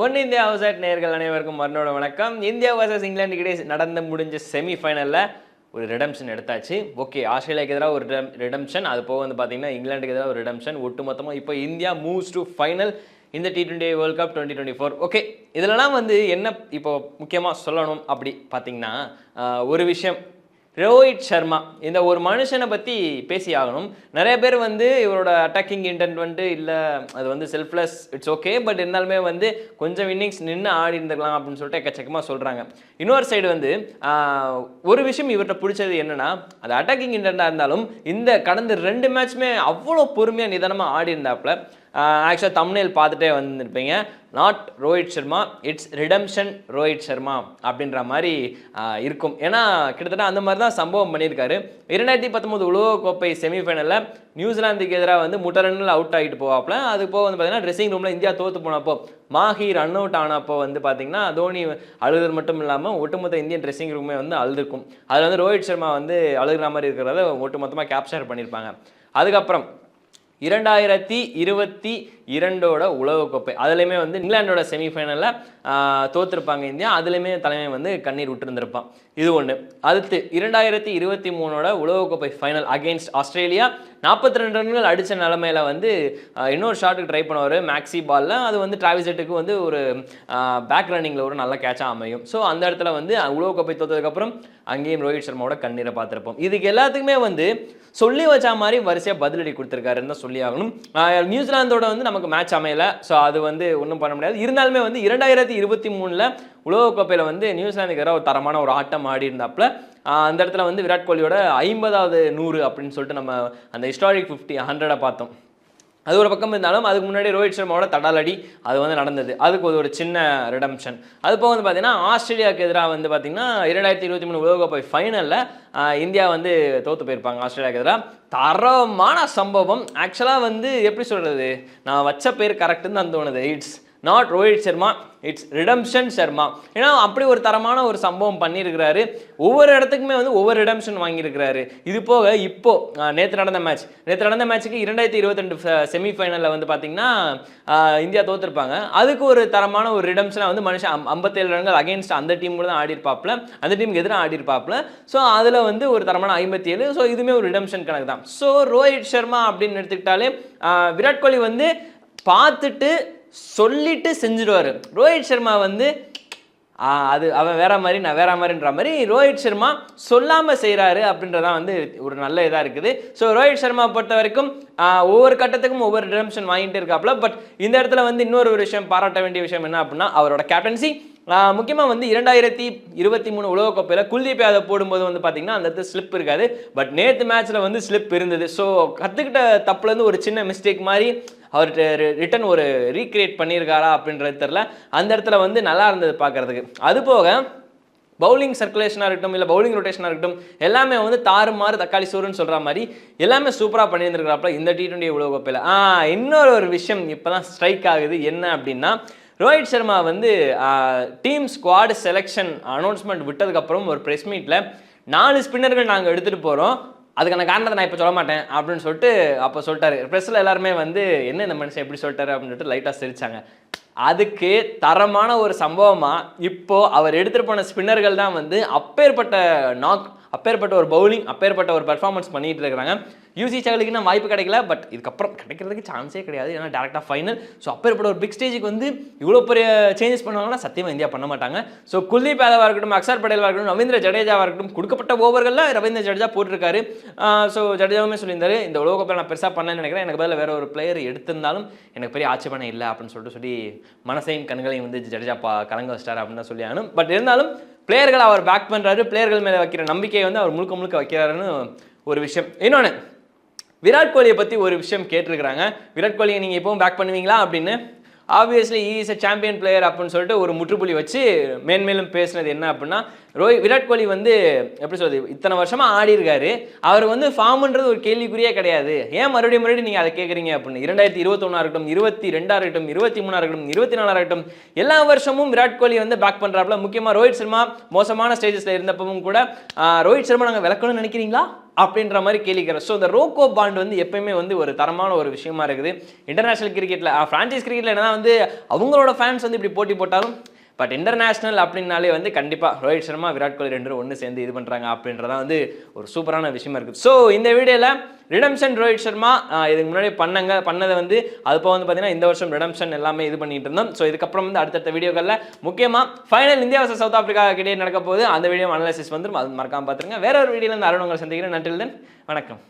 One India house at நேயர்கள் அனைவருக்கும் மறுநோட வணக்கம். இந்தியா வர்சஸ் இங்கிலாந்து கிட்டே நடந்து முடிஞ்ச செமிஃபைனலில் ஒரு ரிடம்ஷன் எடுத்தாச்சு. ஓகே, ஆஸ்திரேலியாவுக்கு எதிராக ஒரு ரிடம்ஷன், அது போக வந்து பார்த்தீங்கன்னா இங்கிலாந்துக்கு எதிராக ஒரு ரிடம்ஷன். ஒட்டுமொத்தமாக இப்போ இந்தியா மூவ்ஸ் டு ஃபைனல் இந்த T20 வேர்ல்ட் கப் 2024. ஓகே, இதிலலாம் வந்து என்ன இப்போ முக்கியமாக சொல்லணும் அப்படி பார்த்தீங்கன்னா, ஒரு விஷயம், ரோஹித் சர்மா இந்த ஒரு மனுஷனை பற்றி பேசி ஆகணும். நிறைய பேர் வந்து இவரோட அட்டாக்கிங் இன்டென்ட் வந்து இல்லை, அது வந்து செல்ஃப்லெஸ், இட்ஸ் ஓகே, பட் இருந்தாலுமே வந்து கொஞ்சம் இன்னிங்ஸ் நின்று ஆடி இருந்துக்கலாம் அப்படின்னு சொல்லிட்டு எக்கச்சக்கமாக சொல்கிறாங்க. இன்னொரு சைடு வந்து ஒரு விஷயம் இவர்கிட்ட பிடிச்சது என்னன்னா, அது அட்டாக்கிங் இன்டென்ட்டாக இருந்தாலும் இந்த கடந்த 2 மேட்ச்மே அவ்வளோ பொறுமையாக நிதானமாக ஆடி இருந்தாப்புல. ஆக்சுவலாக தம்ப்நெயில் பார்த்துட்டே வந்துருப்பீங்க, not Rohit Sharma, it's redemption Rohit Sharma அப்படின்ற மாதிரி இருக்கும். ஏன்னா கிட்டத்தட்ட அந்த மாதிரி தான் சம்பவம் பண்ணியிருக்காரு. 2019 உலகக்கோப்பை செமிஃபைனலில் நியூசிலாந்துக்கு எதிராக வந்து முட்டை ரன்னில் அவுட் ஆகிட்டு போவாப்புல. அது போக வந்து பார்த்தீங்கன்னா ட்ரெஸ்ஸிங் ரூமில் இந்தியா தோற்று போனப்போ, மாஹி ரன் அவுட் ஆனப்போ வந்து பார்த்தீங்கன்னா தோனி அழுகிறது மட்டும் இல்லாமல் ஒட்டுமொத்த இந்தியன் ட்ரெஸ்ஸிங் ரூமே வந்து அழுதுருக்கும். அதில் வந்து ரோஹித் சர்மா வந்து அழுகிற மாதிரி இருக்கிறத ஒட்டுமொத்தமாக கேப்சர் பண்ணியிருப்பாங்க. அதுக்கப்புறம் 2022 உலகக்கோப்பை, அதுலேயுமே வந்து இங்கிலாண்டோட செமிஃபைனலில் தோற்றுருப்பாங்க இந்தியா, அதுலேயுமே தலைமை வந்து கண்ணீர் விட்டுருந்துருப்பான். இது ஒன்று. அடுத்து 2023 உலகக்கோப்பை ஃபைனல் அகெயின்ஸ்ட் ஆஸ்திரேலியா 42 ரன்கள் அடித்த நிலமையில வந்து இன்னொரு ஷாட்டுக்கு ட்ரை பண்ணுவார் மேக்ஸி பாலில். அது வந்து டிராவிஸ் ஹெட்டுக்கு வந்து ஒரு பேக் ரன்னிங்கில் ஒரு நல்ல கேட்சாக அமையும். ஸோ அந்த இடத்துல வந்து உலகக்கோப்பை தோற்றதுக்கப்புறம் அங்கேயும் ரோஹித் சர்மாவோட கண்ணீரை பார்த்துருப்போம். இதுக்கு எல்லாத்துக்குமே வந்து சொல்லி வச்சா மாதிரி வரிசையாக பதிலடி கொடுத்துருக்காருன்னு தான் சொல்லி ஆகணும். நியூசிலாந்தோட வந்து நமக்கு மேட்ச் அமையல, ஸோ அது வந்து ஒன்றும் பண்ண முடியாது. இருந்தாலுமே வந்து 2023 உலகக்கோப்பையில் வந்து நியூசிலாந்துக்கு எதிராக ஒரு தரமான ஒரு ஆட்டம் ஆடி இருந்தாப்புல. அந்த இடத்துல வந்து விராட் கோலியோட 50வது 100 அப்படின்னு சொல்லிட்டு நம்ம அந்த ஹிஸ்டாரிக் 100 பார்த்தோம். அது ஒரு பக்கம் இருந்தாலும் அதுக்கு முன்னாடி ரோஹித் சர்மாவோட தடாலடி அது வந்து நடந்தது, அதுக்கு ஒரு சின்ன ரிடம்ஷன். அது போக வந்து பார்த்தீங்கன்னா ஆஸ்திரேலியாவுக்கு எதிராக வந்து பார்த்தீங்கன்னா 2023 உலகக்கோப்பை ஃபைனலில் இந்தியா வந்து தோற்று போயிருப்பாங்க ஆஸ்திரேலியாவுக்கு எதிராக. தரமான சம்பவம். ஆக்சுவலாக வந்து எப்படி சொல்கிறது, நான் வச்ச பேர் கரெக்டுன்னு தான் தோணுது. It's not Rohit Sharma, it's redemption Sharma. ஏன்னா அப்படி ஒரு தரமான ஒரு சம்பவம் பண்ணியிருக்கிறாரு. ஒவ்வொரு இடத்துக்குமே வந்து ஒவ்வொரு ரிடம்ஷன் வாங்கியிருக்கிறாரு. இது போக இப்போ நேற்று நடந்த மேட்ச்சுக்கு 2022 செமிஃபைனலில் வந்து பார்த்தீங்கன்னா இந்தியா தோற்றுருப்பாங்க. அதுக்கு ஒரு தரமான ஒரு ரிடம்ஷனாக வந்து மனுஷன் 57 ரன்கள் அகெயின்ஸ்ட் அந்த டீம் கூட தான் ஆடிருப்பாப்புல, அந்த டீமுக்கு எதிராக ஆடிருப்பாப்புல. ஸோ அதில் வந்து ஒரு தரமான 57. ஸோ இதுவுமே ஒரு ரிடம்ஷன் கணக்கு தான். ஸோ ரோஹித் சர்மா அப்படின்னு எடுத்துக்கிட்டாலே விராட் கோலி வந்து பார்த்துட்டு சொல்லிட்டு செஞ்சிடுவார். ரோஹித் சர்மா வந்து அது அவன் வேற மாதிரி நான் வேற மாதிரின்ற மாதிரி ரோஹித் சர்மா சொல்லாமல் செய்கிறாரு அப்படின்றதான் வந்து ஒரு நல்ல இதாக இருக்குது. ஸோ ரோஹித் சர்மா பொறுத்த வரைக்கும் ஒவ்வொரு கட்டத்துக்கும் ஒவ்வொரு ரிடம்ஷன் வாங்கிட்டு இருக்காப்புல. பட் இந்த இடத்துல வந்து இன்னொரு ஒரு விஷயம் பாராட்ட வேண்டிய விஷயம் என்ன அப்படின்னா அவரோட கேப்டன்சி. முக்கியமாக வந்து 2023 உலகக்கோப்பையில் குல்தீப் யாதவ் போடும்போது வந்து பார்த்தீங்கன்னா அந்த இடத்துல ஸ்லிப் இருக்காது, பட் நேற்று மேட்ச்சில் வந்து ஸ்லிப் இருந்தது. ஸோ கற்றுக்கிட்ட தப்புலேருந்து ஒரு சின்ன மிஸ்டேக் மாதிரி அவர்கிட்ட ரிட்டன் ஒரு ரீக்ரியேட் பண்ணியிருக்காரா அப்படின்றது தெரில. அந்த இடத்துல வந்து நல்லா இருந்தது பார்க்குறதுக்கு. அது போக பவுலிங் சர்க்குலேஷனாக இருக்கட்டும், இல்லை பவுலிங் ரொட்டேஷனாக இருக்கட்டும், எல்லாமே வந்து தாறுமாறு தக்காளி சோறுன்னு சொல்கிற மாதிரி எல்லாமே சூப்பராக பண்ணியிருந்துருக்காப்புல இந்த T20 உலகக்கோப்பையில். இன்னொரு ஒரு விஷயம் இப்போ தான் ஸ்ட்ரைக் ஆகுது. என்ன அப்படின்னா, ரோஹித் சர்மா வந்து டீம் ஸ்குவாட் செலெக்ஷன் அனௌன்ஸ்மெண்ட் விட்டதுக்கப்புறம் ஒரு ப்ரெஸ் மீட்டில் 4 ஸ்பின்னர்கள் நாங்கள் எடுத்துகிட்டு போகிறோம், அதுக்கான காரணத்தை நான் இப்போ சொல்ல மாட்டேன் அப்படின்னு சொல்லிட்டு அப்போ சொல்லிட்டாரு. ப்ரெஸ்ஸில் எல்லாருமே வந்து என்ன இந்த மனுஷன் எப்படி சொல்லிட்டாரு அப்படின்னு சொல்லிட்டு லைட்டாக சிரிச்சாங்க. அதுக்கு தரமான ஒரு சம்பவமாக இப்போது அவர் எடுத்துகிட்டு போன ஸ்பின்னர்கள் தான் வந்து அப்பேற்பட்ட ஒரு பவுலிங், அப்பேற்பட்ட ஒரு பெர்ஃபார்மன்ஸ் பண்ணிட்டு இருக்கிறாங்க. யூசி சகலுக்கு நான் வாய்ப்பு கிடைக்கல, பட் இதுக்கப்புறம் கிடைக்கிறதுக்கு சான்ஸே கிடையாது, ஏன்னா டேரெக்டாக ஃபைனல். ஸோ அப்பேற்பட்ட ஒரு பிக் ஸ்டேஜுக்கு வந்து இவ்வளோ பெரிய சேஞ்சஸ் பண்ணுவாங்கன்னா சத்தியமாக இந்தியா பண்ண மாட்டாங்க. ஸோ குல்தீப் யாதவாக இருக்கட்டும், அக்ஷர் பட்டேலாக இருக்கட்டும், ரவீந்திர ஜடேஜாவாக இருக்கட்டும், கொடுக்கப்பட்ட ஓவர்களில் ரவீந்திர ஜடேஜா போட்டிருக்காரு. ஸோ ஜடேஜாவுமே சொல்லியிருந்தாரு, இந்த உலகக்கோப்பையில் நான் பெருசாக பண்ணேன்னு நினைக்கிறேன், எனக்கு பதில் வேற ஒரு பிளேயர் எடுத்திருந்தாலும் எனக்கு பெரிய ஆட்சேபனை இல்லை அப்படின்னு சொல்லி மனசையும் கண்களையும் வந்து ஜடேஜா கலங்க வச்சிட்டாரு அப்படின்னு தான் சொல்லி ஆகணும். பட் இருந்தாலும் பிளேயர்கள் அவர் பேக் பண்ணுறாரு, பிளேயர்கள் மேலே வைக்கிற நம்பிக்கையை வந்து அவர் முழுக்க வைக்கிறாருன்னு ஒரு விஷயம். இன்னொன்று, விராட் கோலியை பற்றி ஒரு விஷயம் கேட்டிருக்கிறாங்க. விராட் கோலியை நீங்கள் எப்பவும் பேக் பண்ணுவீங்களா அப்படின்னு. Obviously is a champion player அப்படின்னு சொல்லிட்டு ஒரு முற்றுப்புள்ளி வச்சு மேன்மேலும் பேசினது என்ன அப்படின்னா, விராட் கோலி வந்து எப்படி சொல்றது, இத்தனை வருஷமாக ஆடி இருக்காரு, அவர் வந்து ஃபார்ம்ன்றது ஒரு கேள்விக்குறியே கிடையாது, ஏன் மறுபடியும் நீங்கள் அதை கேட்குறீங்க அப்படின்னு. 2021 இருக்கட்டும், 22 இருக்கட்டும், 23 இருக்கட்டும், 24 இருக்கட்டும், எல்லா வருஷமும் விராட் கோலி வந்து பேக் பண்ணுறாப்புல. முக்கியமாக ரோஹித் சர்மா மோசமான ஸ்டேஜஸில் இருந்தப்பவும் கூட ரோஹித் சர்மா நாங்கள் விளக்கணும்னு நினைக்கிறீங்களா அப்படின்ற மாதிரி கேள்விக்கிறேன். ஸோ இந்த ரோகோ பாண்ட் வந்து எப்பயுமே வந்து ஒரு தரமான ஒரு விஷயமா இருக்குது. இன்டர்நேஷனல் கிரிக்கெட்டில் ஃப்ரான்ச்சைஸ் கிரிக்கெட்டில் என்னன்னா வந்து அவங்களோட ஃபேன்ஸ் வந்து இப்படி போட்டி போட்டாலும், பட் இன்டர்நேஷனல் அப்படின்னாலே வந்து கண்டிப்பாக ரோஹித் சர்மா விராட் கோலி 2 பேரும் ஒன்று சேர்ந்து இது பண்ணுறாங்க அப்படின்றதான் வந்து ஒரு சூப்பரான விஷயமா இருக்குது. ஸோ இந்த வீடியோவில் ரிடம்ஷன் ரோஹித் சர்மா இதுக்கு முன்னாடி பண்ணதை வந்து அது போக வந்து பார்த்தீங்கன்னா இந்த வருஷம் ரிடம்ஷன் எல்லாமே இது பண்ணிட்டு இருந்தோம். ஸோ இதுக்கப்புறம் வந்து அடுத்தடுத்த வீடியோக்களில் முக்கியமாக final India vs South Africa கிடையே நடக்க போகுது. அந்த வீடியோ அனாலிசிஸ் வந்து அது மறக்காம பார்த்துருங்க. வேற ஒரு வீடியோவில் இருந்து அருண் உங்களை சந்திக்கிறேன். நன்றில் தென் வணக்கம்.